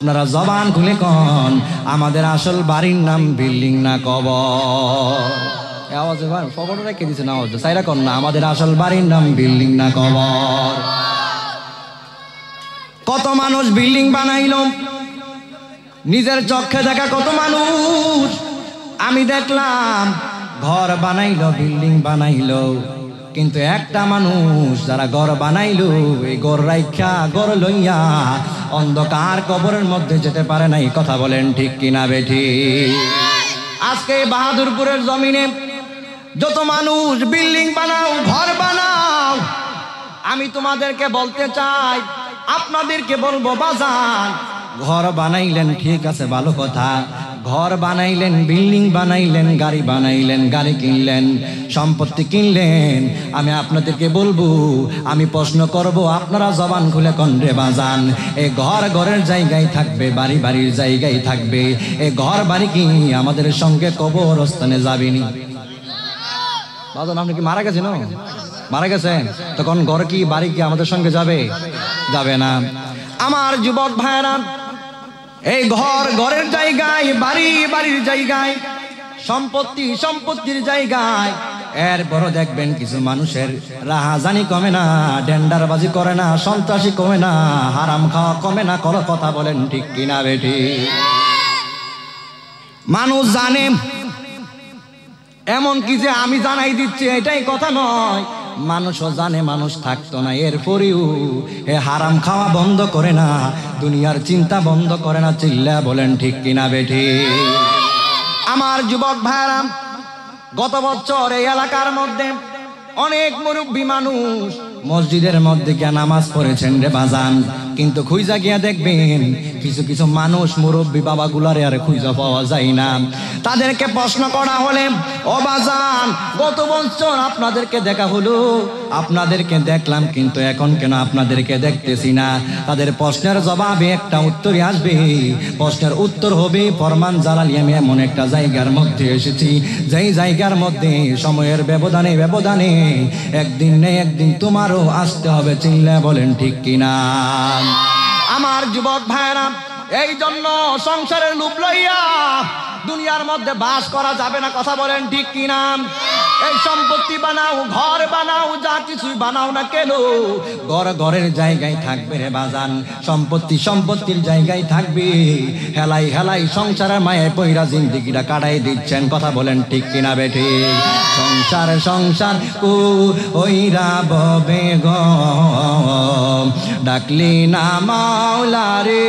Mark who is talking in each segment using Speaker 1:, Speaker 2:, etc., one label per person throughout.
Speaker 1: আপনারা জবান খুলে কন, আমাদের আসল বাড়ির নাম বিল্ডিং না কবর? আওয়াজে ভাই খবর রেখে দিছে না, আওয়াজ সাইরা কন না, আমাদের আসল বাড়ির নাম বিল্ডিং না কবর? কত মানুষ বিল্ডিং বানাইলো, নিজের চোখে দেখা কত মানুষ আমি দেখলাম ঘর বানাইলো, বিল্ডিং বানাইলো, কিন্তু একটা মানুষ যারা ঘর বানাইলো এই ঘর রাইখা ঘর লইয়া অন্ধকার কবরের মধ্যে যেতে পারে নাই। কথা বলেন ঠিক কিনা বেঠি? আজকে বাহাদুরপুরের জমিনে যত মানুষ বিল্ডিং বানাও, ঘর বানাও, আমি তোমাদেরকে বলতে চাই, আপনাদেরকে বলবো বাজান, ঘর বানাইলেন ঠিক আছে ভালো কথা, ঘর বানাইলেন, বিল্ডিং বানাইলেন, গাড়ি বানাইলেন, গাড়ি কিনলেন, সম্পত্তি কিনলেন, আমি আপনাদেরকে বলবো, আমি প্রশ্ন করব, আপনারা জবান খুলে কোন রে বাজান, এই ঘর ঘরের জায়গায় থাকবে, বাড়ি বাড়ির জায়গায় থাকবে, এই ঘর বাড়ি কি আমাদের সঙ্গে কবরস্থানে যাবেনি? বাজান আপনি কি মারা গেছেন? মারা গেছেন, তখন ঘর কি বাড়ি কি আমাদের সঙ্গে যাবে? যাবে না। আমার যুবক ভাইরা, এই ঘর ঘরের জায়গায়, বাড়ি বাড়ির জায়গায়, সম্পত্তি সম্পত্তির জায়গায়, এরপরও দেখবেন কিছু মানুষের রাহাজানি কমে না, ডেন্ডারবাজি করে না, সন্ত্রাসী কমে না, হারাম খাওয়া কমে না। কোনো কথা বলেন ঠিক কিনা বেঠি? মানুষ জানে, এমন কি যে আমি জানাই দিচ্ছি এটাই কথা নয়, মানুষও জানে মানুষ থাকতো না, এরপরেও এ হারাম খাওয়া বন্ধ করে না, দুনিয়ার চিন্তা বন্ধ করে না। চিল্লা বলেন ঠিক কিনা বেঠি? আমার যুবক ভাইরা, গত বছর এই এলাকার মধ্যে অনেক মুরব্বী মানুষ মসজিদের মধ্যে গিয়া নামাজ পড়েছেন রে বাজান, কিন্তু খুঁজা গিয়া দেখবেন কিছু কিছু মানুষ মুরব্বী বাবাগুলারে আর খুঁজা পাওয়া যায় না। তাদেরকে প্রশ্ন করা হলে, ও বাজান গত বছর আপনাদেরকে দেখা হলো, আপনাদেরকে দেখলাম, কিন্তু এখন কেন আপনাদেরকে দেখতেছি না? তাদের প্রশ্নের জবাবে একটা উত্তরই আসবে, প্রশ্নের উত্তর হবে, ফরমান জালালি আমি এমন একটা জায়গার মধ্যে এসেছি, যেই জায়গার মধ্যে সময়ের ব্যবধানে ব্যবধানে একদিন নেই একদিন তোমারও আসতে হবে। চিল্লা বলেন ঠিক কিনা? আমার যুবক ভাইরা, এই জন্য সংসারের লোভ লইয়া দুনিয়ার মধ্যে বাস করা যাবে না। কথা বলেন ঠিক কিনা? এই সম্পত্তি বানাও, ঘর বানাও, যা কিছুই বানাও না কেন, ঘর ঘরের জায়গায় থাকবে রে বাজান, সম্পত্তি সম্পত্তির জায়গায় থাকবে। হেলাই হেলাই সংসারের মায়ে পয়রা জিন্দিগিটা কাটাই দিচ্ছেন। কথা বলেন ঠিক কিনা বেঠি? সংসার সংসার কইরা ববে গো, ডাকলি না মাওলা রে,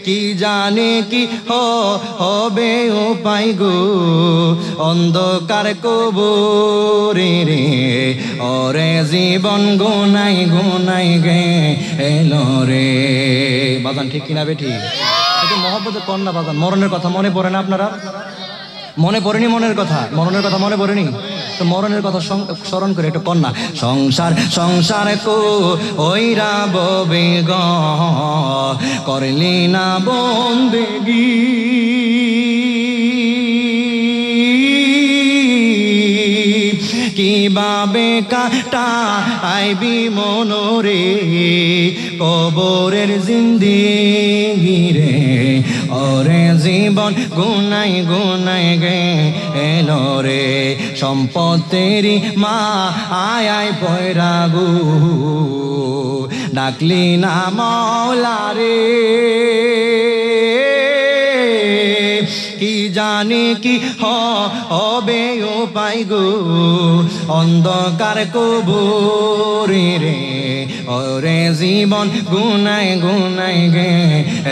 Speaker 1: কি জানে কি হবে উপায় গো, অন্ধকার কবরে রে, ওরে জীবন গুনাই গুনাই গে এলো রে। বাজান ঠিক কিনা বেঠি? এটা মহব্বতের কন্যা বাজান। মরণের কথা মনে পড়ে না আপনারা? মনে পড়েনি মনের কথা? মরণের কথা মনে পড়েনি? তো মরণের কথা স্মরণ করে একটু কন্যা, সংসার সংসার কো ওইরা ববে গ, করলি না বন্দেগি, কিভাবে কাটা আইবি মনোরে, কবরের জিন্দেগি রে, ওরে জীবন গুনাই গুনাই গে এলো রে, সম্পত্তিরি মা আয় আয় পয়রা গু, ডাকলি না মাওলা রে, কি জানি কি হবে উপায় গো, অন্ধকার কবরে রে, ওরে জীবন গুনাই গুনাই গে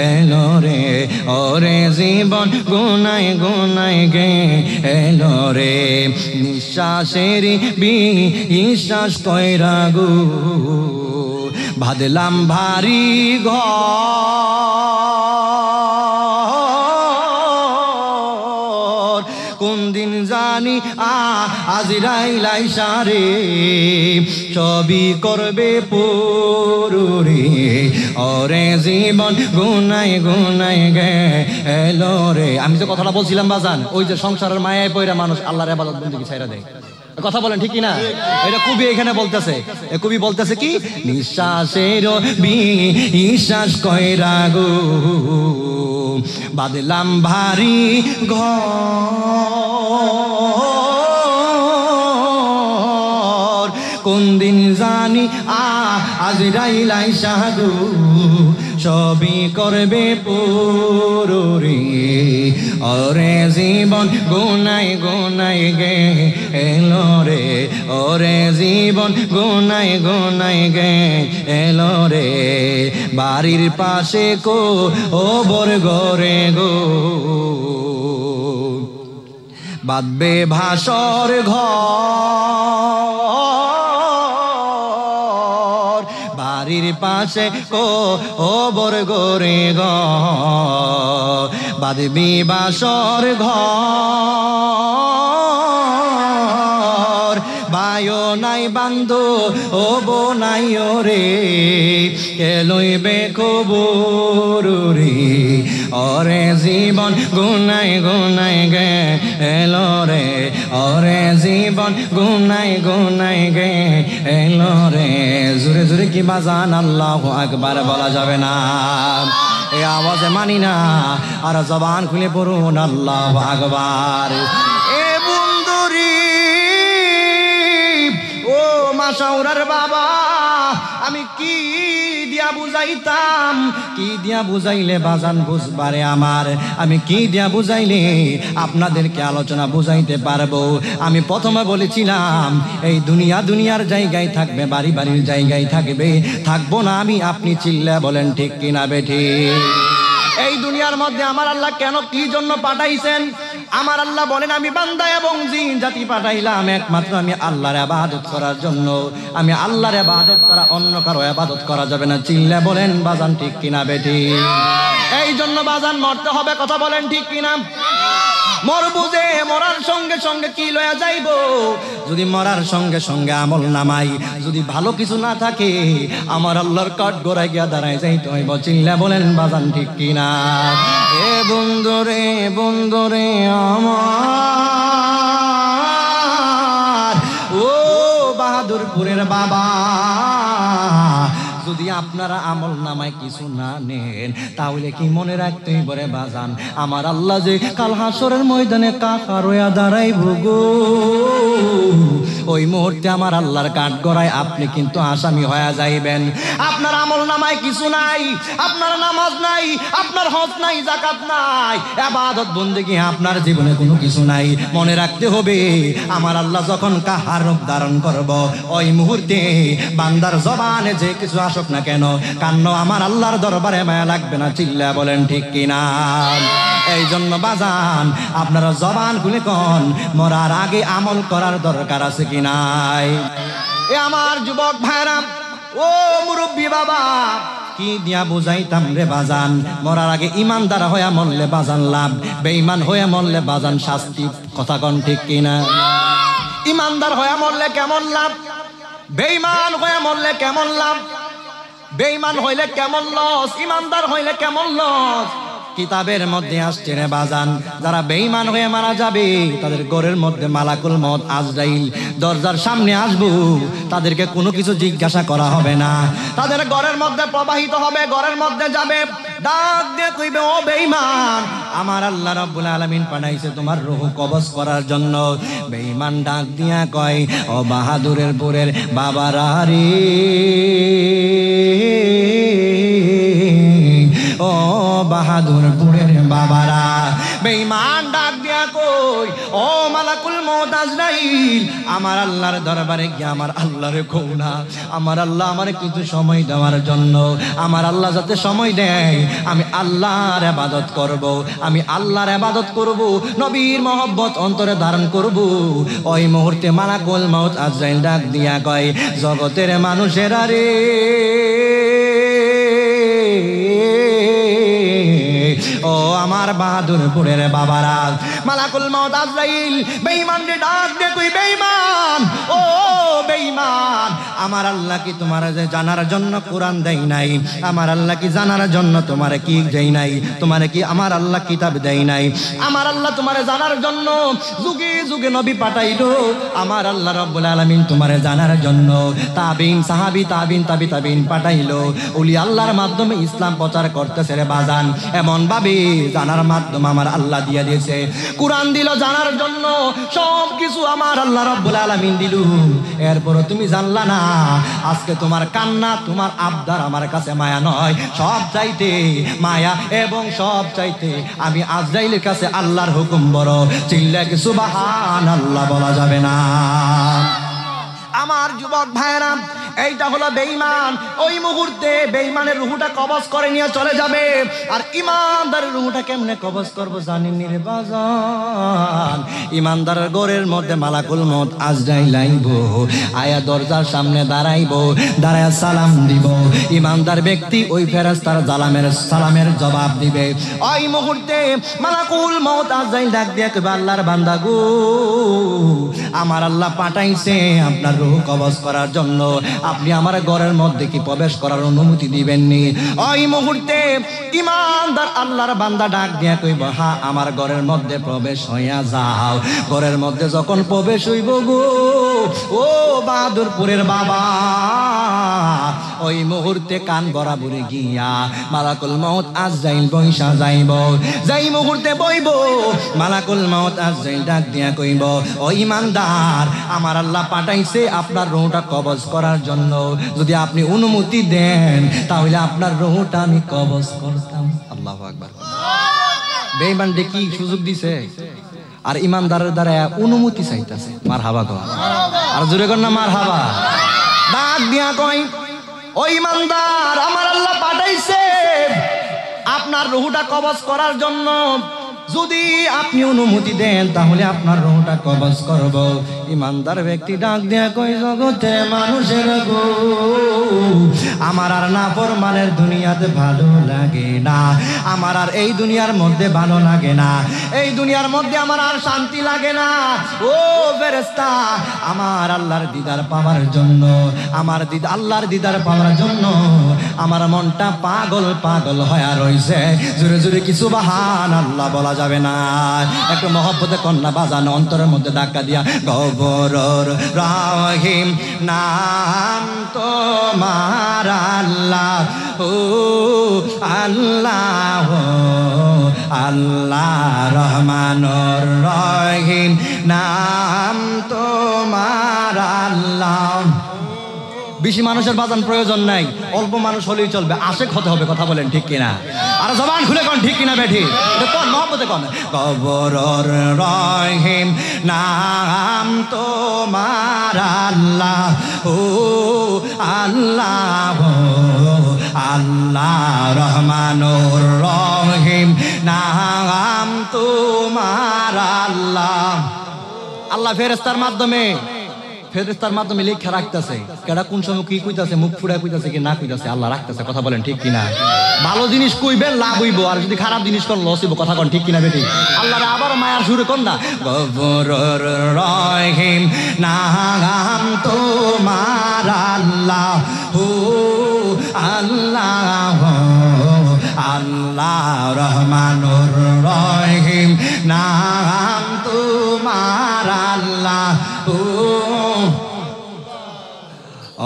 Speaker 1: এলো রে, ওরে জীবন গুনাই গুনাই গে এলো রে, নিঃশ্বাসের বিশ্বাস কইরা গো, বাঁধলাম ভারী ঘর, কোন দিন জানি আজরাইল আইসা রে, সবই করবে পুরুরে, ওরে জীবন গুনাই গুনাই গে এলো রে। আমি যে কথাটা বলছিলাম বাজান, ওই যে সংসারের মায়ায় পয়রা মানুষ আল্লাহর ইবাদত বন্দেগী ছাইরা দেয়। কথা বলেন ঠিক কিনা? এটা কবি এখানে বলতেছে, কবি বলতেছে কি, নিঃশ্বাসের বিশ্বাস কইরা গো বাদলাম ভারী ঘর, কোন দিন জানি আজরাইল আইসা গো সবই করবে পুরুরি, ওরে জীবন গুনাই গুনাই গে এলো রে, ওরে জীবন গুনাই গুনাই গে এলো রে, বাড়ির পাশে কো ও বর ঘরে গো বাঁধবে ভাসর ঘর, বাড়ির পাশে কো ও বর ঘরে গো বাঁধবি বাসর ঘর, বায়ো নাই বান্ধো ও বোনাই রে কে লইবে খবর রে, ওরে জীবন গুনাই গুনাই গে এলো রে, ওরে জীবন গুনাই গুনাই গে এলো রে। জোরে জোরে কি বাজান আল্লাহু আকবার বলা যাবে না? এই আওয়াজে মানি না, আর জবান খুলে পড়ুন আল্লাহু আকবার। এ বন্ধুরি ও মাশাউরার বাবা, আমি কি দিয়া বুঝাইতাম, কি দিয়া বুঝাইলে বাজান বুঝবারে আমার, আমি কি দিয়া বুঝাইলে আপনাদেরকে আলোচনা বুঝাইতে পারবো? আমি প্রথমে বলেছিলাম এই দুনিয়া দুনিয়ার জায়গায় থাকবে, বাড়ি বাড়ির জায়গায় থাকবে, থাকবো না আমি, আপনি চিল্লা বলেন ঠিক কিনা বেঠি? এই দুনিয়ার মধ্যে আমার আল্লাহ কেন কি জন্য পাঠাইছেন? আমার আল্লাহ বলেন আমি বান্দা এবং জিন জাতি পাঠাইলাম একমাত্র আমি আল্লাহর ইবাদত করার জন্য। আমি আল্লাহর ইবাদত ছাড়া অন্য কারো ইবাদত করা যাবে না। চিল্লা বলেন বাজান ঠিক কিনা বেটি? এই জন্য বাজান মরতে হবে, কথা বলেন ঠিক কিনা? মরবো যে, মরার সঙ্গে সঙ্গে কি লয়া যাইব? যদি মরার সঙ্গে সঙ্গে আমল নামাই যদি ভালো কিছু না থাকে, আমার আল্লাহর কাঠ গোড়ায় গিয়া দাঁড়ায় যাইতে হইব। চিল্লা বলেন বাজান ঠিক কিনা? এ বন্ধুরে বন্ধুরে আমার, ও বাহাদুরপুরের বাবা, যদি আপনারা আমল নামায় কিছু না নেন তাহলে কি মনে রাখতেই পারে বাজান, আমার আল্লাহ যে কাল হাসরের ময়দানে কাকার হইয়া দাঁড়াইব গো, ওই মুহূর্তে আমার আল্লাহর কাঠ গড়ায় আপনি কিন্তু আসামি হয়ে যাইবেন। আপনার আমল নামায় কিছু নাই, আপনার নামাজ নাই, আপনার হজ নাই, যাকাত নাই, ইবাদত বন্দেগী আপনার জীবনে কোনো কিছু নাই। মনে রাখতে হবে আমার আল্লাহ যখন কাহার রূপ ধারণ করব, ওই মুহূর্তে বান্দার জবানে যে কিছু আসুক না কেন, কান্ন আমার আল্লাহর দরবারে মায়া লাগবে না। চিল্লা বলেন ঠিক কিনা? এই জন্য বাজান আপনারা জবান খুলে কোন মরার আগে আমল করার দরকার আছে কি নাই? এ আমার যুবক ভাইরা, ও মুরব্বী বাবা, কি দিয়া বুঝাইতাম রে বাজান? মরার আগে ইমানদার হইয়া মরলে বাজান লাভ, বেঈমান হইয়া মরলে বাজান শাস্তি। কথা কোন ঠিক কিনা? ইমানদার হইয়া মরলে কেমন লাভ, বেঈমান হইয়া মরলে কেমন লাভ? বেঈমান হইলে কেমন লস, ইমানদার হইলে কেমন লস? কিতাবের মধ্যে আসছে রে বাজান, যারা বেঈমান হয়ে মারা যাবে তাদের ঘরের মধ্যে মালাকুল মউত আজরাইল দরজার সামনে আসবো, তাদেরকে কোনো কিছু জিজ্ঞাসা করা হবে না, তাদের ঘরের মধ্যে প্রবাহিত হবে, ঘরের মধ্যে যাবে, ডাক দিয়ে কইবে ও বেঈমান, আমার আল্লাহ রাব্বুল আলামিন পাঠাইছে তোমার রূহ কবজ করার জন্য। বেঈমান ডাক দিয়া কয় ও বাহাদুরের পুরের বাবারা রে, ও বাহাদুরপুরের বাবারা। বেঈমান ডাক দিয়া কই ও মালাকুল মউত আজরাইল, আমার আল্লাহর দরবারে গিয়ে আমার আল্লাহরে কও না, আমার আল্লাহ আমার কিছু সময় দেওয়ার জন্য, আমার আল্লাহ যাতে সময় দেয় আমি আল্লাহর ইবাদত করব, আমি আল্লাহর ইবাদত করব, নবীর মহব্বত অন্তরে ধারণ করব। ওই মুহূর্তে মালাকুল মউত আজরাইল ডাক দিয়া কয় জগতের মানুষেরা রে, ও আমার বাহাদুরপুরের বাবারা। মালাকুল মউত আজরাইল বেঈমান রে ডাক দে কই বেঈমান, ও বেঈমান, আমার আল্লাহ কি তোমার যে জানার জন্য কোরআন দেয় নাই? আমার আল্লাহ কি জানার জন্য তোমারে কি দেয় নাই? তোমারে কি আমার আল্লাহ কিতাব দেয় নাই? আমার আল্লাহ তোমারে জানার জন্য যুগে যুগে নবী পাঠাইলো। আমার আল্লাহ রব্বুল আলামিন তোমারে জানার জন্য তাবিন সাহাবী তাবিন তাবি তাবিন পাঠাইলো। ওলি আল্লাহর মাধ্যমে ইসলাম প্রচার করতেছে রে বাজান। এমন ভাবে জানার মাধ্যম আমার আল্লাহ দিয়ে দিয়েছে। কোরআন দিল জানার জন্য, সব কিছু আমার আল্লাহ রব্বুল আলামিন দিল। এরপর তুমি জানলা না। আজকে তোমার কান্না, তোমার আবদার আমার কাছে মায়া নয়, সব চাইতে মায়া এবং সব চাইতে আমি আজরাইলের কাছে আল্লাহর হুকুম বড়। চিল্লা কি সুবহানাল্লাহ বলা যাবে না? আমার যুবক ভাইরা, এইটা হলো বেঈমান। ওই মুহূর্তে বেঈমানের রূহটা কবজ করে নিয়ে চলে যাবে। আর ইমানদারের রূহটা কেমনে কবজ করবো জানেন রে বাজান? ইমানদারের ঘরের মধ্যে মালাকুল মউত আজরাইল আইব, আয়া দরজার সামনে দাঁড়াইব, দাঁড়ায়া সালাম দিব। ইমানদার ব্যক্তি ওই ফেরেশতার সালামের জবাব দিবে। ওই মুহূর্তে মালাকুল মউত আজরাইল ডাক দিয়ে কইবে, আল্লাহর বান্দা গো, আমার আল্লাহ পাঠাইছে আপনার রূহ কবজ করার জন্য। আপনি আমার ঘরের মধ্যে কি প্রবেশ করার অনুমতি দিবেননি? ওই মুহূর্তে ইমানদার আল্লাহর বান্দা ডাক দিয়া কইব, হ্যাঁ আমার ঘরের মধ্যে প্রবেশ হইয়া যাও। ঘরের মধ্যে যখন প্রবেশ হইব গো, ও বাহাদুরপুরের বাবা, ওই মুহূর্তে কান বরাবরে গিয়া মালাকুল মউত আজরাইল বইসা যাইব। যাই মুহূর্তে বইব, মালাকুল মউত আজরাইল ডাক দিয়া কইব, ও ইমানদার, আমার আল্লাহ পাঠাইছে আপনার রূহটা কবজ করার জন্য। যদি আপনি অনুমতি দেন তাহলে আপনার রূহটা আমি কবজ করতাম। আল্লাহু আকবার। বেঈমান কি সুযোগ দিছে? আর ইমানদারের দ্বারা অনুমতি চাইতেছে। মারহাবা কর, আর জোরে কর না মারহাবা। ডাক দিয়া কই, ও ইমানদার, আমার আল্লাহ পাঠাইছে আপনার রূহটা কবজ করার জন্য। যদি আপনি অনুমতি দেন তাহলে আপনার রূহটা কবজ করব। ইমানদার ব্যক্তি ডাক দিয়া কই, জগতে মানুষের গো, আমার আর নাফরমানের দুনিয়াতে ভালো লাগে না। আমার আর এই দুনিয়ার মধ্যে ভালো লাগে না। এই দুনিয়ার মধ্যে আমার আর শান্তি লাগে না। ও ফেরেশতা, আমার আল্লাহর দিদার পাওয়ার জন্য, আমার আল্লাহর দিদার পাওয়ার জন্য আমার মনটা পাগল পাগল হয়ে রইছে। জোরে জোরে কি সুবহানাল্লাহ বলা যাবে না? একটু মহব্বতে কন্যা বাজানো, অন্তরের মধ্যে ধাক্কা দিয়া, গফুরুর রহিম নাম তোমার আল্লাহ, ও আল্লাহ, আল্লাহ রহমানুর রহিম নাম তোমার আল্লাহ। বেশি মানুষের বাজান প্রয়োজন নাই, অল্প মানুষ হলেই চলবে। আশেক হতে হবে, কথা বলেন ঠিক কিনা? আর জবান খুলে কোন ঠিক কিনা বেঠি? কোন মহব্বতে কোন? গফুরুর রহিম নাম তোমার আল্লাহ, ও আল্লাহ, আল্লাহ রহমানুর রহিম নাম তোমার আল্লাহ। আল্লাহ ফেরেশতার মাধ্যমে লেখা রাখতেছে, কেডা কোন সময় কি কইতাছে, মুখ ফুড়া কইতাছে কি না কইতাছে, আল্লাহ রাখতেছে। কথা বলেন ঠিক কিনা? ভালো জিনিস কইবেন লাভ হইব, আর যদি খারাপ জিনিস কোন লস হইব। কথা কোন ঠিক কিনা বেটি? আল্লাহর আবার মায়ার সুরে কোন না, গফুরুর রহিম নাম তোমার আল্লাহ, ও আল্লাহ, আল্লাহ রহমানুর রহিম নাম তোমার আল্লাহ,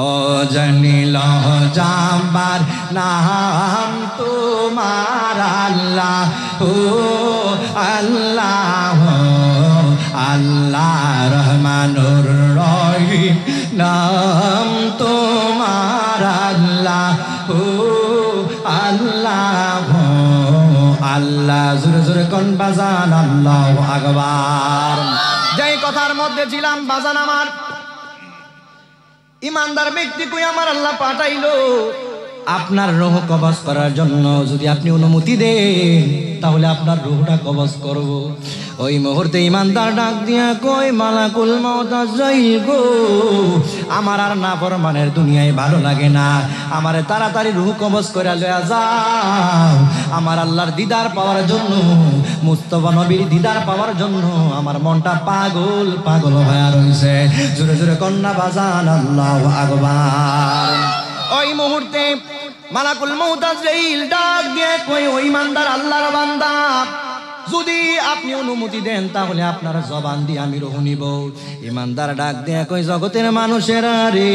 Speaker 1: ও জনিল জাবার নাম তোমার আল্লাহ, ও আল্লাহ, আল্লাহ রহমানুর রহিম নাম তোমার আল্লাহ, ও আল্লাহ, আল্লাহ। জোরে জোরে কোন বাজান আল্লাহু আকবার। যেই কথার মধ্যে ছিলাম বাজান আমার, ইমানদার ব্যক্তি কই আমার আল্লাহ পাঠাইলো আপনার রূহ কবজ করার জন্য। যদি আপনি অনুমতি দেন তাহলে আপনার রূহটা কবজ করব। ওই মুহূর্তে ইমানদার ডাক দিয়া কই, মালাকুল মউত আজরাইল গো, আমার আর নাফরমানের দুনিয়ায় ভালো লাগে না, আমারে তাড়াতাড়ি রূহ কবজ করে লয়া যাও। আমার আল্লাহর দিদার পাওয়ার জন্য মুস্তাফা নবীর দিদার পাওয়ার জন্য আমার মনটা পাগল পাগল হয়ে রইছে। জোরে জোরে কন্যা বাজান আল্লাহু আকবার। ওই মুহূর্তে মালাকুল মউত আজরাইল ডাক দিয়ে কই, ওই ইমানদার আল্লাহর বান্দা, যদি আপনি অনুমতি দেন তাহলে আপনার জবান দিয়ে আমি রূহ নিব। ইমানদার ডাক দিয়ে কই, জগতের মানুষেরা রে,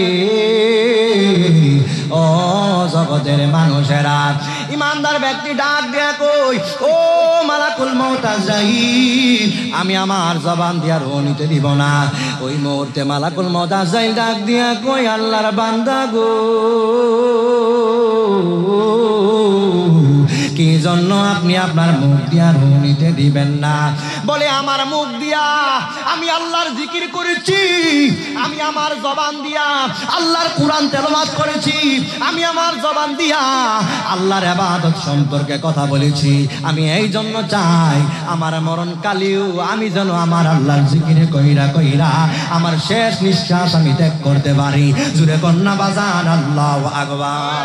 Speaker 1: ও জগতের মানুষেরা। ইমানদার ব্যক্তি ডাক দিয়ে কই, ও মালাকুল মউত আজরাইল, আমি আমার জবান দিয়ে রূহ নিতে দিব না। ওই মুহূর্তে মালাকুল মউত আজরাইল ডাক দিয়ে কই, আল্লাহর বান্দা গো, কি জন্য আপনি আপনার মুখ দিয়া রূহ নিতে দিবেন না? বলে, আমার মুখ দিয়া আমি আল্লাহর জিকির করেছি, আমি আমার জবান দিয়া আল্লাহর কুরআন তেলাওয়াত করেছি, আমি আমার জবান দিয়া আল্লাহর ইবাদত সম্পর্কে কথা বলেছি। আমি এই জন্য চাই আমার মরণকালেও আমি যেন আমার আল্লাহর জিকিরে কইরা কইরা আমার শেষ নিঃশ্বাস আমি ত্যাগ করতে পারি। জুরে কন্যা বাজান আল্লাহু আকবার।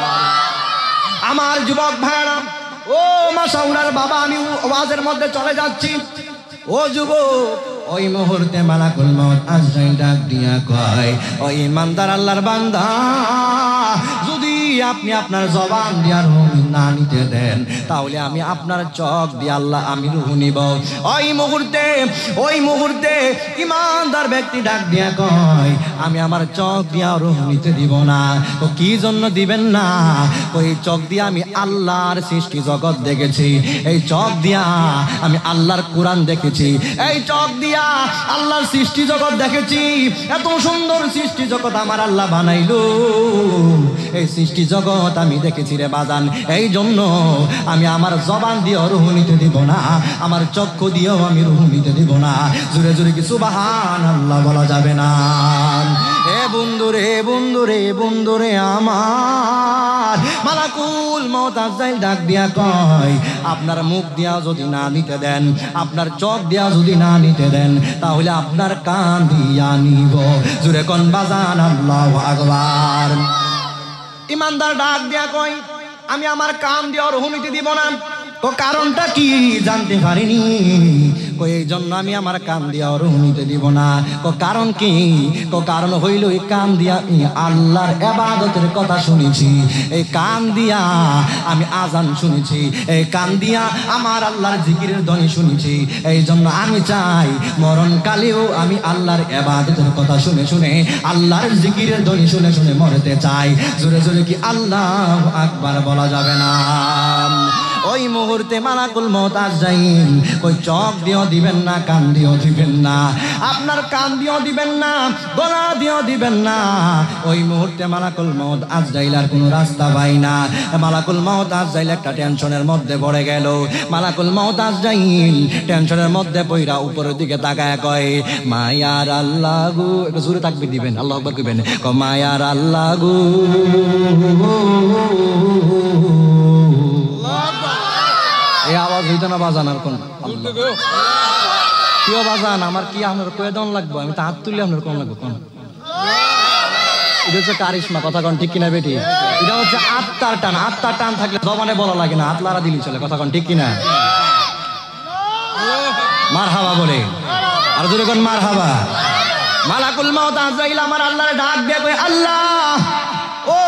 Speaker 1: আমার যুবক ভাইরা, ও মাশাউরার বাবা, আমি ওয়াজের মধ্যে চলে যাচ্ছি। ও যুবক, ওই মুহূর্তে মালাকুল মউত আজরাইল ডাক দিয়া কয়, ও ইমানদার আল্লাহর বান্দা, যদি আপনি আপনার জবান দিয়া রূহ না নিতে দেন তাহলে আমি আপনার চোখ দিয়ে আল্লাহ আমি রূহ নিব। ওই মুহূর্তে ইমানদার ব্যক্তি ডাক দিয়া কয়, আমি আমার চোখ দিয়া রূহ নিতে দিব না। তো কি জন্য দিবেন না? ওই চোখ দিয়া আমি আল্লাহর সৃষ্টি জগৎ দেখেছি, এই চোখ দিয়া আমি আল্লাহর কুরআন দেখেছি, এই চোখ দিয়া আল্লাহর সৃষ্টি জগৎ দেখেছি। এত সুন্দর সৃষ্টি জগৎ আমার আল্লাহ বানাইলো, এই সৃষ্টি জগৎ আমি দেখেছি রে বাজান। এই জন্য আমি আমার জবান দিয়ে রূহ নিতে দিব না, আমার চক্ষু দিয়েও আমি রূহ নিতে দিব না। জোরে জোরে কি সুবহানাল্লাহ বলা যাবে না? এ বন্ধুরে বন্ধুরে বন্ধুরে আমার, মালাকুল মউত আজরাইল ডাক দিয়া কয়, আপনার মুখ দিয়া যদি না নিতে দেন, আপনার চোখ দিয়া যদি না নিতে দেন তাহলে আপনার কান দিয়া নিব। জোরে কোন বাজান আল্লাহু আকবার। ইমানদার ডাক দিয়া কয়, আমি আমার কান দিয়া রূহ নিতে দিব না। তো কারণটা কি জানতে পারিনি, কই এই জন্য আমি আমার কান দিয়া রূহ নিতে দিব না। তো কারণ কি? তো কারণ হইল, এই কান দিয়া আমি আল্লাহর ইবাদতের কথা শুনেছি, এই কান দিয়া আমি আজান শুনেছি, এই কান দিয়া আমার আল্লাহর জিকিরের ধ্বনি শুনেছি। এই জন্য আমি চাই মরণকালেও আমি আল্লাহর ইবাদতের কথা শুনে শুনে আল্লাহর জিকিরের ধ্বনি শুনে শুনে মরতে চাই। জোরে জোরে কি আল্লাহু আকবার বলা যাবে না? ওই মুহূর্তে মালাকুল মউত আজরাইল কই, চোখ দিয়েও দিবেন না, কান দিয়েও দিবেন না, আপনার কান দিয়েও দিবেন না, গলা দিয়েও দিবেন না। ওই মুহূর্তে মালাকুল মউত আজরাইল আর কোনো রাস্তা পাই না। মালাকুল মউত আজরাইল একটা টেনশনের মধ্যে পড়ে গেল। মালাকুল মউত আজরাইল টেনশনের মধ্যে পইরা উপরের দিকে তাকায় কয়, মায়ার আল্লাহ গো, একটু জোরে তাকবীর দিবেন, আল্লাহু আকবার কইবেন, মায়ার আল্লাহ গো, এই আওয়াজ হইতো না বাজান আর কোন কেউ বাজান আমার কি আপনার কয়ে দেওয়ান লাগবো? আমি তো হাত তুললে আপনার কোন লাগবো? কোন এটা হচ্ছে কারিশমা, কথা কোন ঠিক কিনা বেটি? এটা হচ্ছে আত্মার টান। আত্মার টান থাকলে জবানে বলা লাগে না, হাত লারা দিলি চলে, কথা কোন ঠিক কিনা? মারহাবা বলে আর জোরে কোন মারহাবা। মালাকুল মউত আজরাইল আমার আল্লাহর ডাক দিয়ে কই, আল্লাহ, ও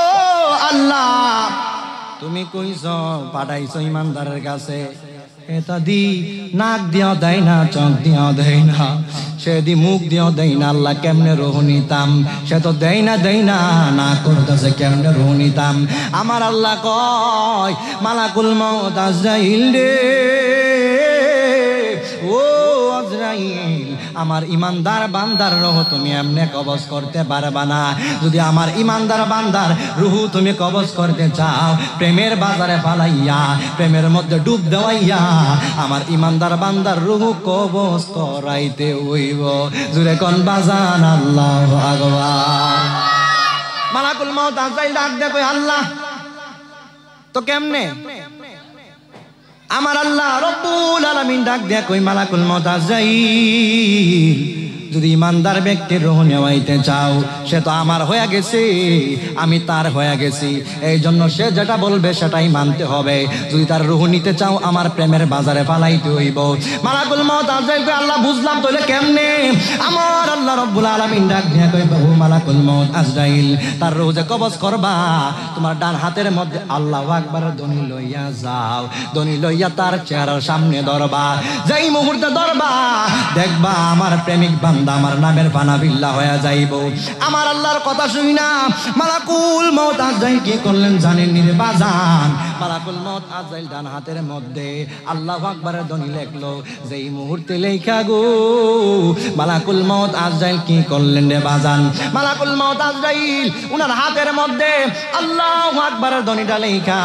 Speaker 1: আল্লাহ, তুমি কইছ পাঠাইছ ইমানদারের কাছে, এটা দি নাক দিয়েও দেয় না, চোখ দিয়েও দেয় না, সে দি মুখ দিয়েও দেয় না। আল্লাহ কেমনে রূহ নিতাম? সে তো দেয় না না করতেছে, কেমনে রূহ নিতাম? আমার আল্লাহ কয়, মালাকুল মউত আজরাইল রে, ও আজরাইল, আমার ইমানদার বান্দার রূহ তুমি এমনে কবজ করতে পারবা না। যদি আমার ইমানদার বান্দার রূহ তুমি কবজ করতে চাও, প্রেমের বাজারে পালাইয়া, প্রেমের মধ্যে ডুব দেওয়াইয়া আমার ইমানদার বান্দার রূহ কবজ করাইতে হইব। জুরে কোন বাজান আল্লাহু আকবার। মালাকুল মউত আজরাইল ডাক দেয় কই, আল্লাহ, তো কেমনে? আমার আল্লাহ রব্বুল আলামিন ডাক দেয়া কই, মালাকুল মউত আজরাইল, যদি ইমানদার ব্যক্তির রূহ নেওয়াইতে চাও, সে তো আমার হয়ে গেছে, আমি তার হয়ে গেছি, এই জন্য সে যেটা বলবে সেটাই মানতে হবে। যদি তার রূহ নিতে চাও, আমার প্রেমের বাজারে ফালাইতে হইব। মালাকুল মউত আজরাইলকে আল্লাহ বুঝলাম তাহলে কেমনে? আমার আল্লাহ রব্বুল আলামিন ডাক দিয়া কইবে, ও মালাকুল মউত আজরাইল, তার রূহ যে কবজ করবা, তোমার ডান হাতের মধ্যে আল্লাহু আকবার ধ্বনি লইয়া যাও, ধ্বনি লইয়া তার চেহারার সামনে ধরবা। যেই মুহূর্তে ধরবা, দেখবা আমার প্রেমিক বান্দা আমার নামের ফানাবিল্লাহ হয়ে যাইব। আমার আল্লাহর কথা শুই না মালাকুল মউত আজরাইল কি করলেন জানেন নি রে বাজান? মালাকুল মউত আজরাইল ডান হাতের মধ্যে আল্লাহু আকবারের ধ্বনি লেখলো। যেই মুহূর্তে লেখা গো, মালাকুল মউত আজরাইল কি করলেন রে বাজান? মালাকুল মউত আজরাইল উনার হাতের মধ্যে আল্লাহু আকবারের ধ্বনিটা লেখা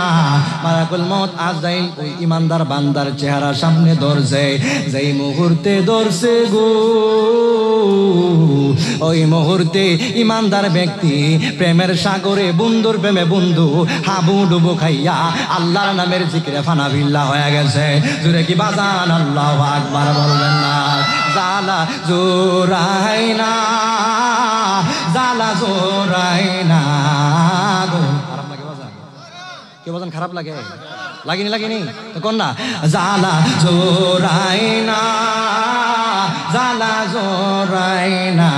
Speaker 1: মালাকুল মউত আজরাইল ওই ইমানদার বান্দার চেহারার সামনে ধরছে। যেই মুহূর্তে ধরছে গো, ওই মুহূর্তে ইমানদার ব্যক্তি প্রেমের সাগরে বন্ধুর প্রেমে বন্ধু হাবু ডুবু খাইয়া আল্লাহর নামের জিকিরে ফানাবিল্লাহ হয়ে গেছে। জুরে কি বাজান আল্লাহু আকবার বলবেন না? জালা জোরাই না, জালা জোরাই না গো। খারাপ লাগে বাজান? কে বাজান খারাপ লাগে? লাগেনি লাগেনি তো কোন না? জালা জোরাই না, জালা জোরাই না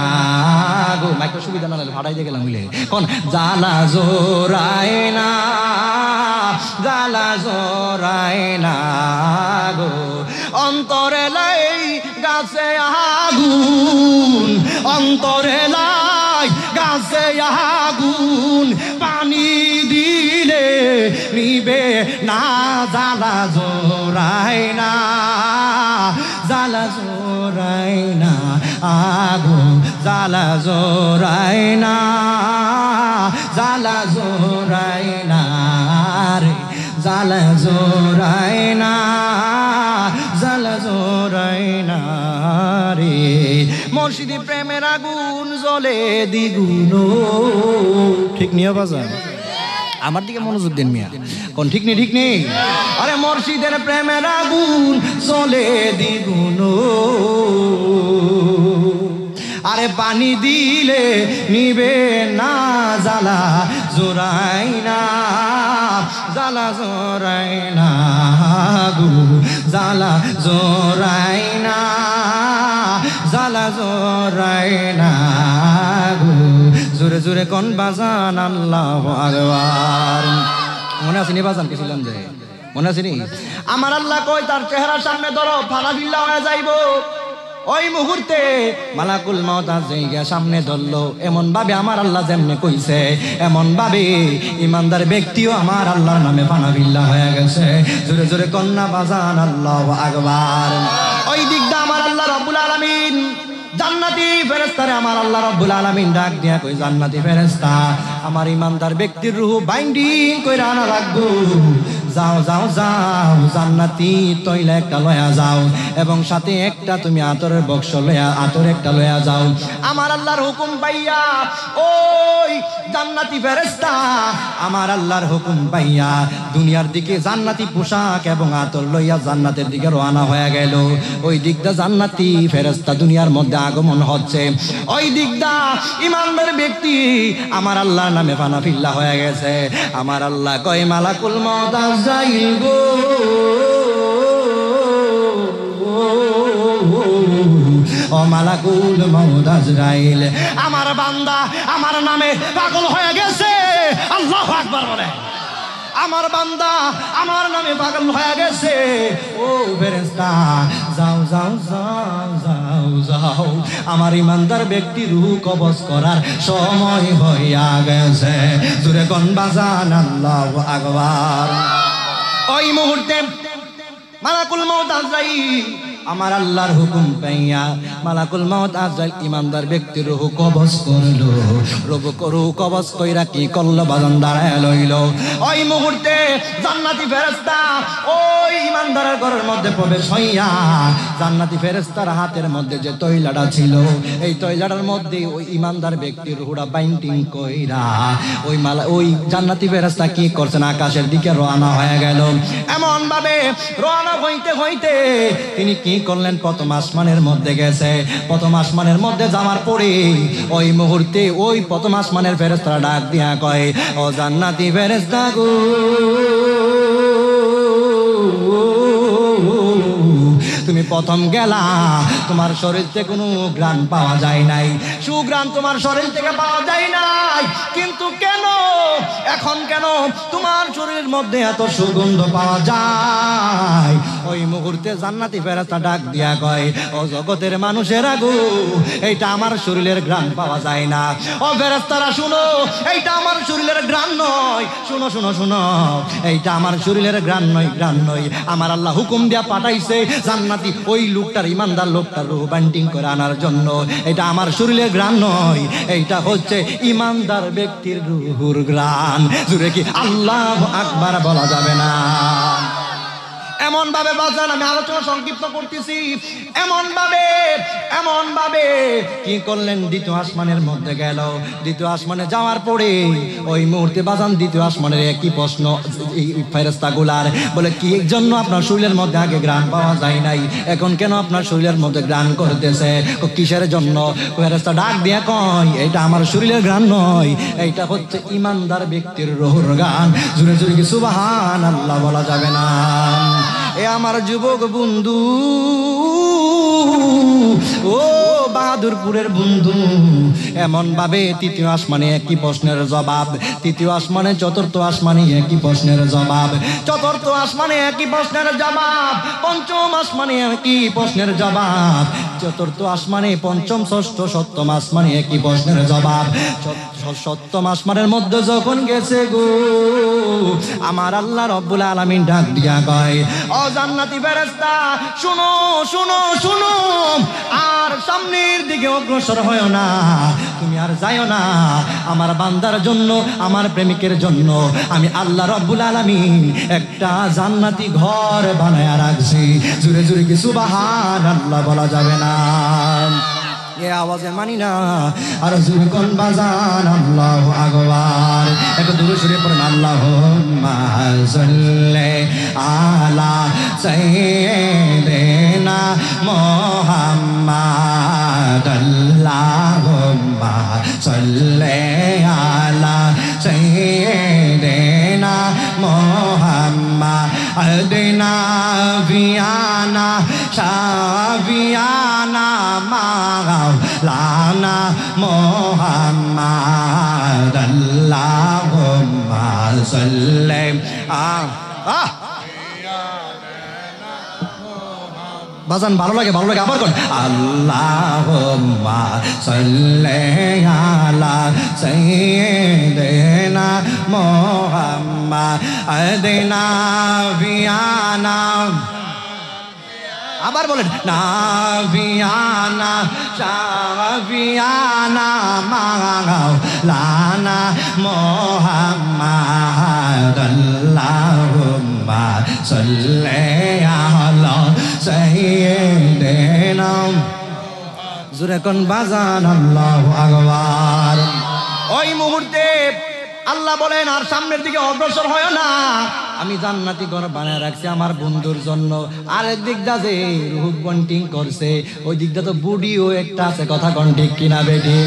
Speaker 1: গো। মাইকের সুবিধা না হলে ভাড়াই দিয়ে গেলাম বুঝলে। কোন? জালা জোরাই না, জালা জোরাই না গো। অন্তরে লাই গাছে আগুন, অন্তরে লাই গাছে আগুন, পানি দিলে নিবে না, জালা জোরাই না, জালা জোরাই না আগুন, জালা জোরাই না, জালা জোরাই না রে, জালা জোরাই না, জালা জোরাই না রে। মুর্শিদি প্রেমের আগুন জ্বলে দ্বিগুণ। ঠিক নিয়ে বাজান? আমার দিকে মনোযোগ দেন মিয়া। কোন ঠিক নেই? ঠিক নেই? আরে মুর্শিদের প্রেমের আগুন জ্বলে দ্বিগুণ, আরে পানি দিলে নিবে না, জালা জোরাই না, জালা জোরাই না গো, জালা জোরাই না, জালা জোরাই না গো। জোরে জোরে কোন বাজান আল্লাহু আকবার। মনে আছে নি বাজান? গেছিলাম যে মনে আছে নি? আমার আল্লাহ কই তার চেহারার সামনে ধরো ফানাবিল্লাহ হয়ে যাইব। ওই মুহূর্তে মালাকুল মউত আজরাইল সামনে ধরলো। এমন ভাবে আমার আল্লাহ যেমনে কইছে, এমন ভাবে ইমানদার ব্যক্তিও আমার আল্লাহর নামে ফানাবিল্লাহ হয়ে গেছে। জোরে জোরে কন্যা বাজান আল্লাহু আকবার। ওই দিকটা আমার আল্লাহ রব্বুল আলামিন জান্নাতি ফেরেশতারে আমার আল্লাহ রব্বুল আলামিন ডাক দিয়া কই, জান্নাতি ফেরেশতা আমার ইমানদার ব্যক্তির রূহ বাইন্ডিং কইরা আনা লাগবো। যাও যাও যাও, জান্নাতি তৈলা একটা লয়া যাও, এবং সাথে একটা তুমি আতরের বক্স লয়া, আতর একটা লয়া যাও। আমার আল্লাহর হুকুম পাইয়া ওই জান্নাতি ফেরেশতা আমার আল্লাহর হুকুম পাইয়া দুনিয়ার দিকে জান্নাতি পোশাক এবং আতর লইয়া জান্নাতের দিকে রওনা হয়ে গেল। ওই দিকটা জান্নাতি ফেরেশতা দুনিয়ার মধ্যে আগমন হচ্ছে। ওই দিকটা ইমানদার ব্যক্তি আমার আল্লাহর নামে ফানাফিল্লাহ হয়ে গেছে। আমার আল্লাহ কয়, মালাকুল মউত আজরাইল গো, ও মালাকুল মউত আজরাইল, আমার বান্দা আমার নামে পাগল হয়ে গেছে। আল্লাহু আকবার বলে। আমার বান্দা আমার নামে পাগল হয়ে গেছে। ও ফেরেশতা যাও যাও যাও যাও যাও, আমার ইমানদার ব্যক্তি রূহ কবজ করার সময় হইয়া গেছে। জোরে কোন বাজান আল্লাহু আকবার। ওই মুহূর্তে মালাকুল মউত আজরাইল আমার আল্লাহর হুকুম পাইয়া মালাকুল মউত আজরাইল ইমানদার ব্যক্তির রূহ কবজ করলো। রূহ কবজ কইরা কি করলো বাজান? দাঁড়ায় লইল। ওই মুহূর্তে জান্নাতি ফেরেশতা ওই ইমানদারের ঘরের মধ্যে প্রবেশ হইয়া জান্নাতি ফেরেশতার হাতের মধ্যে যে তৈলাটা ছিল, এই তৈলাটার মধ্যে ওই ইমানদার ব্যক্তির রূহটা বাইন্ডিং কইরা ওই জান্নাতি ফেরেশতা কি করছেন? আকাশের দিকে রওনা হয়ে গেল। এমন ভাবে রওনা হইতে হইতে তিনি কি কি করলেন, প্রথম আসমানের মধ্যে গেছে। প্রথম আসমানের মধ্যে যাওয়ার পরে ওই মুহূর্তে ওই প্রথম আসমানের ফেরেশতারা ডাক দিয়া কয়, ও জান্নাতি ফেরেশতা গো, তুমি প্রথম গেলা, তোমার শরীর থেকে কোনো ঘ্রাণ পাওয়া যায় নাই, সুঘ্রাণ তোমার শরীর থেকে পাওয়া যায় নাই, কিন্তু কেন এখন কেন তোমার শরীরের মধ্যে এত সুগন্ধ পাওয়া যায়? ওই মুহূর্তে জান্নাতি ফেরেশতা ডাক দিয়া কয়, ও জগতের মানুষেরা গো, এইটা আমার শরীরের ঘ্রাণ পাওয়া যায় না। ও ফেরেশতারা শুনো, এইটা আমার শরীরের ঘ্রাণ নয়, শুনো শুনো শুনো, এইটা আমার শরীরের ঘ্রাণ নয়, ঘ্রাণ নয়, আমার আল্লাহ হুকুম দিয়া পাঠাইছে জান্নাতি ওই লোকটার, ইমানদার লোকটার রূহ বাইন্ডিং করে আনার জন্য। এটা আমার শরীরের ঘ্রাণ নয়, এইটা হচ্ছে ইমানদার ব্যক্তির রূহুর ঘ্রাণ। জুড়ে কি আল্লাহু আকবার বলা যাবে না? এমন ভাবে বাজান, আমি আলোচনা সংক্ষিপ্ত করতেছি, এমন ভাবে কি করলেন, দ্বিতীয় আসমানের মধ্যে গেল। দ্বিতীয় আসমানে যাওয়ার পরে ওই মুহূর্তে বাজান দ্বিতীয় আসমানের একই প্রশ্ন ফেরেশতাগুলার, বলে কি জন্য আপনার শরীরের মধ্যে আগে ঘ্রাণ পাওয়া যায় নাই, এখন কেন আপনার শরীরের মধ্যে ঘ্রাণ করতেছে? কিসের জন্য? ফেরেশতা ডাক দিয়া কয়, এটা আমার শরীরের ঘ্রাণ নয়, এইটা হচ্ছে ইমানদার ব্যক্তির রূহুর ঘ্রাণ। জুড়ে জুড়ে কি সুবহানাল্লাহ বলা যাবে না? এ আমার যুবক বন্ধু, ও বাহাদুরপুরের বন্ধু, এমন ভাবে তৃতীয় আসমানে একই প্রশ্নের জবাব, তৃতীয় আসমানে চতুর্থ আসমানে একই প্রশ্নের জবাব, চতুর্থ আসমানে একই প্রশ্নের জবাব, পঞ্চম আসমানে একই প্রশ্নের জবাব, চতুর্থ আসমানে পঞ্চম ষষ্ঠ সপ্তম আসমানে একই প্রশ্নের জবাব। সপ্তম আসমানের মধ্যে যখন গেছে গো, আমার আল্লাহ রব্বুল আলামিন ডাক দিয়া কয়, ও জান্নাতি ফেরেশতা শুনো শুনো শুনো, আর সামনের দিকে অগ্রসর হয় না, তুমি আর যাইও না, আমার বান্দার জন্য, আমার প্রেমিকের জন্য আমি আল্লাহ রব্বুল আলামিন একটা জান্নাতি ঘর বানায়া রাখছি। জুড়ে জুড়ে কি সুবহানাল্লাহ বলা যাবে না? এ আওয়াজে মানি না, আর জুড়ে কোন বাজান আল্লাহু আকবার, একটু দূরে সরে পড়েন, আল্লাহুম্মা সাল্লি আলা সাইয়্যিদিনা মুহাম্মাদ, আল্লাহুম্মা সাল্লি আলা সাইয়্যিদিনা মুহাম্মাদ, আদিনা বিয়ানা শাবিয়ানা মাওলানা মুহাম্মাদ, আল্লাহুম্মা সাল্লি বাজান ভালো লাগে, ভালো লাগে, আবার কোন, আল্লাহুম্মা সাল্লি আলা সাইয়্যিদিনা মুহাম্মাদ, আদিনা বিয়ানা, আবার বলেন, নাবিয়ানা শাবিয়ানা মাওলানা মুহাম্মাদ, আল্লাহুম্মা সাল্লি আলা সাইয়্যিদিনা, জোরে কোন বাজান আল্লাহু আকবার। ওই মুহূর্তে আল্লাহ বলেন, আর সামনের দিকে অগ্রসর হয় না, আমি জান্নাতি ঘর বানায় রাখছি আমার বন্ধুর জন্য। আরেক দিকটা যে রূহ বন্টিং করছে, ওই দিকটা তো বুড়িও একটা আছে, কথা কোন ঠিক কিনা বেটি?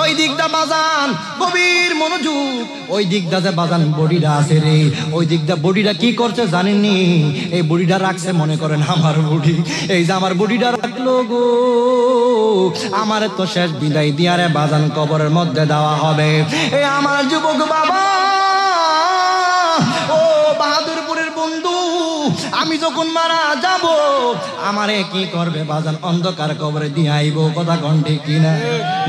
Speaker 1: ওই দিকটা বাজান গভীর মনোযোগ, ওই দিকটা যে বাজান বডিটা আছে রে, ওই দিকটা বডিটা কি করছে জানেননি? এই বডিটা রাখছে মনে করেন আমার বডি, এই যে আমার বডিটা রাখলো গো, আমার তো শেষ বিদায় দিয়ারে বাজান কবরের মধ্যে দেওয়া হবে। এই আমার যুবক বাবা, ও বাহাদুরপুরের বন্ধু, আমি যখন মারা যাব আমারে কি করবে বাজান? অন্ধকার কবরে দিয়ে আইব, কথা কোন ঠিক কিনা?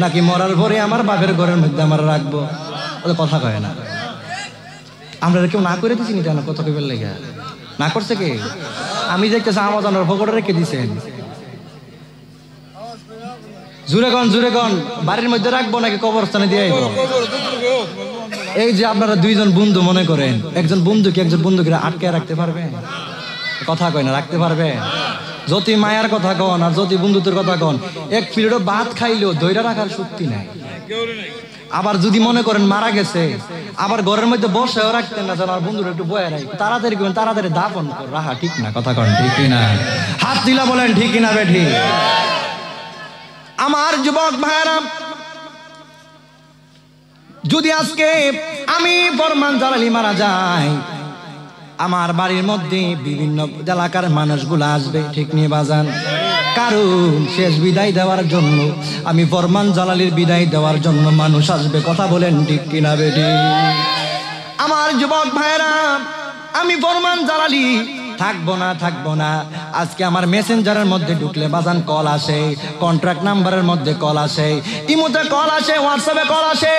Speaker 1: নাকি মরার পরে আমার বাপের ঘরের মধ্যে আমার রাখবো? কথা কয় না, আমরা কেউ না করে দিছি নি কেন? কথা কইবার লেগে না করছে কে? আমি দেখতেছি আমাদের ভোগটা রেখে দিছেন। জুড়ে কন, বাড়ির মধ্যে রাখবো নাকি কবরস্থানে দিয়ে আইব? এই যে আপনারা দুইজন বন্ধু মনে করেন, একজন বন্ধুকে আটকে রাখতে পারবে? কথা কয় না, রাখতে পারবে? যদি মায়ার কথা কন আর যদি বন্ধুত্বের কথা কন, এক প্লেটও ভাত খাইলেও দইরা রাখার শক্তি নাই। আবার যদি মনে করেন মারা গেছে, আবার ঘরের মধ্যে বসেও রাখতেন না, যেন আর বন্ধুরা একটু বয়ে রাখি, তাড়াতাড়ি করবেন, তাড়াতাড়ি দাফন কর রাহা, ঠিক না? কথা কন ঠিক না? হাত দিলা বলেন ঠিক না বেঠি? আমার যুবক ভাইরা, যদি আজকে আমি ফরমান জালালি মারা যাই, আমার বাড়ির মধ্যে বিভিন্ন এলাকার মানুষগুলো আসবে, ঠিক নিয়ে বাজান, কারণ শেষ বিদায় দেওয়ার জন্য, আমি ফরমান জালালির বিদায় দেওয়ার জন্য মানুষ আসবে। কথা বলেন ঠিক কিনা বেটি? আমার যুবক ভাইরা, আমি ফরমান জালালি থাকবো না। আজকে আমার মেসেঞ্জারের মধ্যে ঢুকলে বাজান কল আসে, কন্ট্রাক্ট নাম্বারের মধ্যে কল আসে, ইমোতে কল আসে, হোয়াটসঅ্যাপে কল আসে,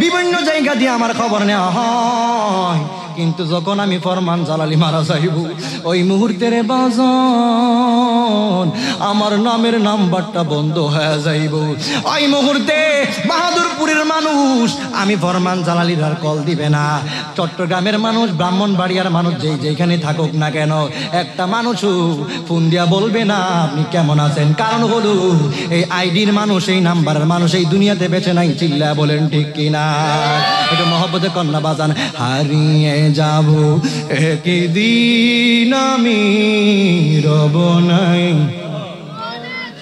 Speaker 1: বিভিন্ন জায়গা দিয়ে আমার খবর নেওয়া হয়। কিন্তু যখন আমি ফরমান জালালি মারা যাইব, ওই মুহূর্তের বাজান আমার নামের নাম্বারটা বন্ধ হয়ে যাইব। ওই মুহূর্তে বাহাদুরপুরের মানুষ আমি ফরমান জালালির আর কল দিবে না। চট্টগ্রামের মানুষ, ব্রাহ্মণবাড়িয়ার মানুষ, যেখানে থাকুক না কেন, একটা মানুষও ফোন দিয়া বলবে না আপনি কেমন আছেন। কারণ হলো এই আইডির মানুষ, এই নাম্বারের মানুষ এই দুনিয়াতে বেঁচে নাই। চিল্লা বলেন ঠিক কিনা? একটু মহব্বতে কন্যা বাজান। হারিয়ে যাব একদিন আমি রব নাই।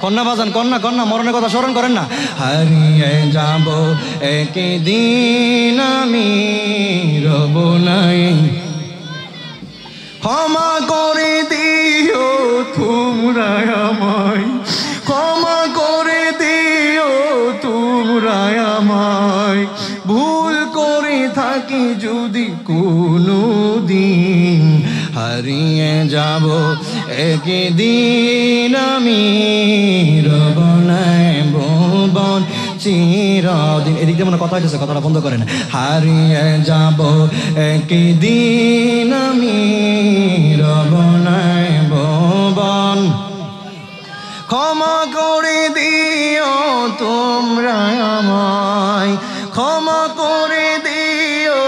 Speaker 1: কন্যা বাজান, কন্যা মরণের কথা স্মরণ করেন না। হারিয়ে যাব একদিন আমি রব নাই, ক্ষমা করে দিও তোমরা আমায়, ক্ষমা করে দিও তোমরা আমায়, ভুল করে থাকি যদি কোনো দিন, হারিয়ে যাব একদিন আমি রব নাই ভুবন চিরদিন। এদিক দিয়ে মনে কথা হয়েছে, কথাটা বন্ধ করেন। হারিয়ে যাব একদিন আমি রব নাই ভুবন, ক্ষমা করে দিও তোমরা আমায়, ক্ষমা করে দিও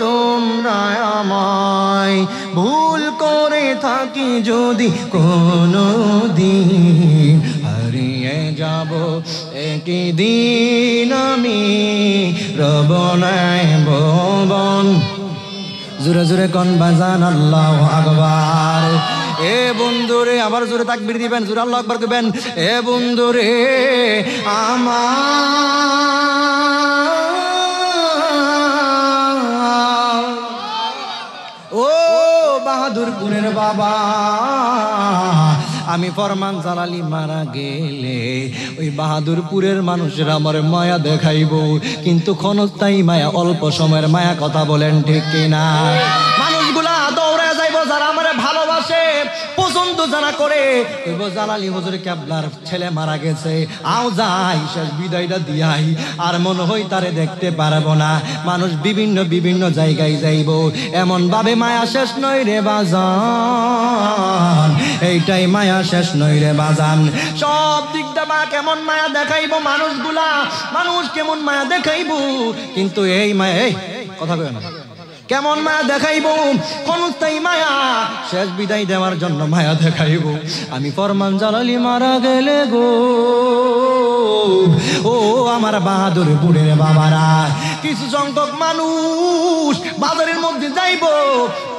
Speaker 1: তোমরা আমায়, ভুল করে থাকি যদি কোনো দিন, হারিয়ে যাব একদিন আমি রব নাই ভুবন। জোরে জোরে কোন বাজান আল্লাহু আকবার। এ বন্ধুরে আবার জোরে তাকবীর দিবেন, জোরে আল্লাহু আকবার করবেন। এ বন্ধুরে আমার, ও বাহাদুরপুরের বাবা, আমি ফরমান জালালি মারা গেলে ওই বাহাদুরপুরের মানুষেরা আমার মায়া দেখাইব, কিন্তু ক্ষণস্থায়ী মায়া, অল্প সময়ের মায়া। কথা বলেন ঠিক কিনা? মানুষগুলা দৌড়ে যাইব যারা আমার ভালোবাসে, পছন্দ যারা করে। জালালি হুজুর কেবলার ছেলে মারা গেছে, আও যাই শেষ বিদায়টা দিয়াই, আর মনে হয় তারে দেখতে পারবো না। মানুষ বিভিন্ন জায়গায় যাইব, এমন ভাবে মায়া শেষ নয় রে বাজান, এইটাই মায়া শেষ নয় রে বাজান। সব দিকটা মা কেমন মায়া দেখাইব মানুষগুলা, মানুষ কেমন মায়া দেখাইব, কিন্তু এই মায়া, এই কথা কই না, কেমন মায়া দেখাইব, ক্ষণস্থায়ী মায়া, শেষ বিদায় দেওয়ার জন্য মায়া দেখাইব। আমি ফরমান জালালি মারা গেলে গো, ও আমার বাহাদুরপুরের বাবারা, কিছু সংখ্যক মানুষ বাজারের মধ্যে যাইব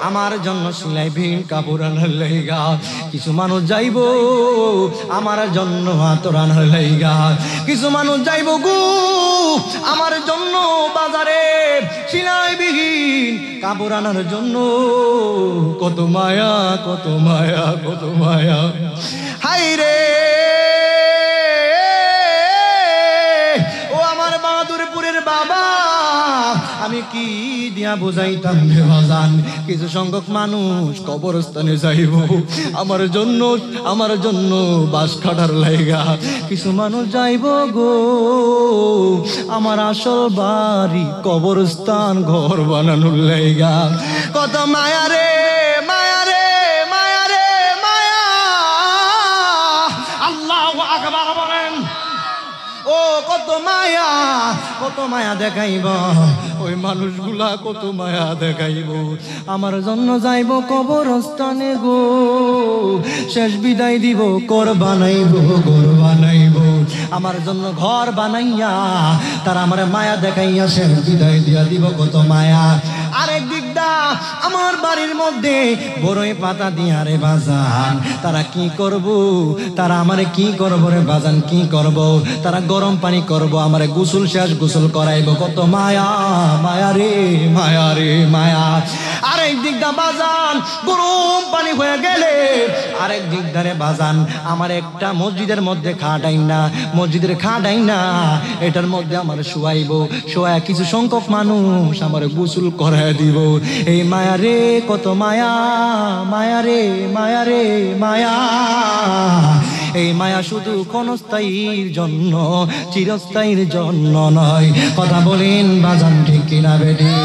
Speaker 1: আমার জন্য সিলাই ভিন কাপড় আনার লাইগা, কিছু মানুষ যাইব আমার জন্য আতর আনার লাইগা, কিছু মানুষ যাইব গো আমার জন্য বাজারে সিলাই বিহীন কাপড় আনার জন্য। কত মায়া, কত মায়া, কত মায়া, হাই রে ও আমার বাহাদুরপুরের বাবা, আমি কি দিয়া বুঝাইতাম রে বাজান। কিছু সংখ্যক মানুষ কবরস্থানে যাইব আমার জন্য বাস কাটার লাইগা, কিছু মানুষ যাইব গো আমার আসল বাড়ি কবরস্থান ঘর বানানোর লাইগা। কত মায়া রে মায়া রে মায়া রে মায়া, আল্লাহু আকবার বলেন। ও কত মায়া, কত মায়া দেখাইব ওই মানুষগুলা, কত মায়া দেখাইব। আমার জন্য যাইব কবরস্থানে গো, শেষ বিদায় দিব, কর বানাইব, ঘর বানাইব। আমার জন্য ঘর বানাইয়া তারা আমার মায়া দেখাইয়া সে বিদায় দিয়া দিব, কত মায়া। আরেক দিকটা আমার বাড়ির মধ্যে বড়ই পাতা দিয়া রে বাজান, তারা কি করব, তারা আমারে কি করব রে বাজান, কি করব, তারা গরম পানি করব, আমারে গোসল শেষ গোসল করাইব, কত মায়া, মায়া রে মায়া রে মায়া। আরেক দিকটা বাজান গরম পানি হয়ে গেলে আরেক দিক ধারে বাজান আমার একটা মসজিদের মধ্যে খাটাই না, মসজিদের খাটাই না, এটার মধ্যে আমার শুয়াইব, শোয়া কিছু সংখ্যক মানুষ আমার গোসল করায় দিব। এই মায়া রে কত মায়া, মায়া রে মায়া রে মায়া। এই মায়া শুধু ক্ষণস্থায়ীর জন্য, চিরস্থায়ীর জন্য নয়। কথা বলেন বাজান ঠিক কিনা বেটি?